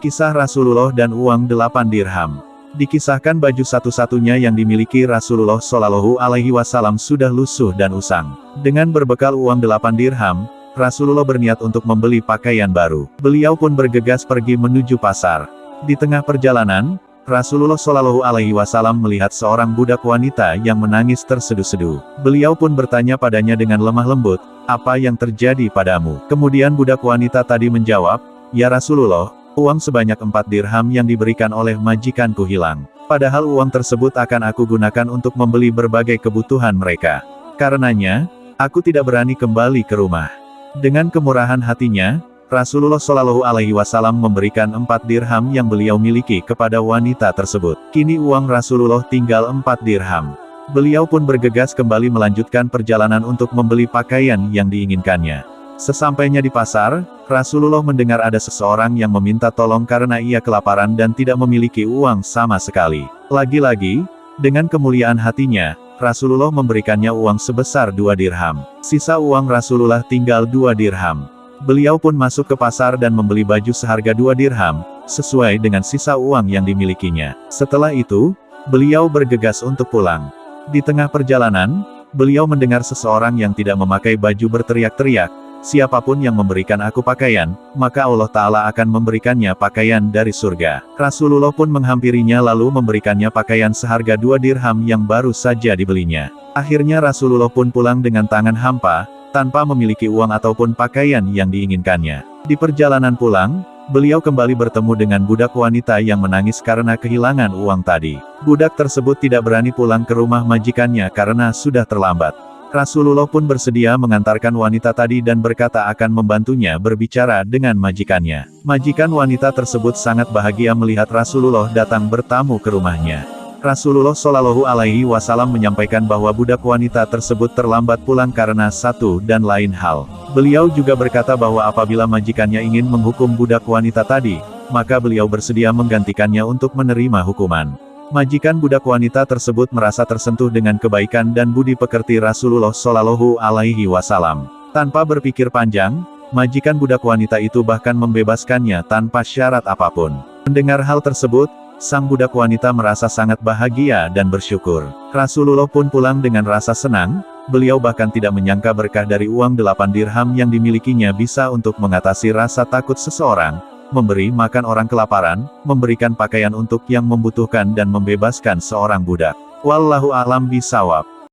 Kisah Rasulullah dan uang 8 dirham. Dikisahkan baju satu-satunya yang dimiliki Rasulullah Shallallahu Alaihi Wasallam sudah lusuh dan usang. Dengan berbekal uang 8 dirham, Rasulullah berniat untuk membeli pakaian baru. Beliau pun bergegas pergi menuju pasar. Di tengah perjalanan, Rasulullah Shallallahu Alaihi Wasallam melihat seorang budak wanita yang menangis terseduh-seduh. Beliau pun bertanya padanya dengan lemah lembut, "Apa yang terjadi padamu?" Kemudian budak wanita tadi menjawab, "Ya Rasulullah, uang sebanyak 4 dirham yang diberikan oleh majikanku hilang. Padahal uang tersebut akan aku gunakan untuk membeli berbagai kebutuhan mereka. Karenanya, aku tidak berani kembali ke rumah." Dengan kemurahan hatinya, Rasulullah Shallallahu Alaihi Wasallam memberikan 4 dirham yang beliau miliki kepada wanita tersebut. Kini uang Rasulullah tinggal 4 dirham. Beliau pun bergegas kembali melanjutkan perjalanan untuk membeli pakaian yang diinginkannya. Sesampainya di pasar, Rasulullah mendengar ada seseorang yang meminta tolong karena ia kelaparan dan tidak memiliki uang sama sekali. Lagi-lagi, dengan kemuliaan hatinya, Rasulullah memberikannya uang sebesar 2 dirham. Sisa uang Rasulullah tinggal 2 dirham. Beliau pun masuk ke pasar dan membeli baju seharga 2 dirham, sesuai dengan sisa uang yang dimilikinya. Setelah itu, beliau bergegas untuk pulang. Di tengah perjalanan, beliau mendengar seseorang yang tidak memakai baju berteriak-teriak, "Siapapun yang memberikan aku pakaian, maka Allah Ta'ala akan memberikannya pakaian dari surga." Rasulullah pun menghampirinya lalu memberikannya pakaian seharga 2 dirham yang baru saja dibelinya. Akhirnya Rasulullah pun pulang dengan tangan hampa, tanpa memiliki uang ataupun pakaian yang diinginkannya. Di perjalanan pulang, beliau kembali bertemu dengan budak wanita yang menangis karena kehilangan uang tadi. Budak tersebut tidak berani pulang ke rumah majikannya karena sudah terlambat. Rasulullah pun bersedia mengantarkan wanita tadi dan berkata akan membantunya berbicara dengan majikannya. Majikan wanita tersebut sangat bahagia melihat Rasulullah datang bertamu ke rumahnya. Rasulullah Shallallahu Alaihi Wasallam menyampaikan bahwa budak wanita tersebut terlambat pulang karena satu dan lain hal. Beliau juga berkata bahwa apabila majikannya ingin menghukum budak wanita tadi, maka beliau bersedia menggantikannya untuk menerima hukuman. Majikan budak wanita tersebut merasa tersentuh dengan kebaikan dan budi pekerti Rasulullah Shallallahu Alaihi Wasallam. Tanpa berpikir panjang, majikan budak wanita itu bahkan membebaskannya tanpa syarat apapun. Mendengar hal tersebut, sang budak wanita merasa sangat bahagia dan bersyukur. Rasulullah pun pulang dengan rasa senang, beliau bahkan tidak menyangka berkah dari uang 8 dirham yang dimilikinya bisa untuk mengatasi rasa takut seseorang, memberi makan orang kelaparan, memberikan pakaian untuk yang membutuhkan dan membebaskan seorang budak. Wallahu a'lam bishawab.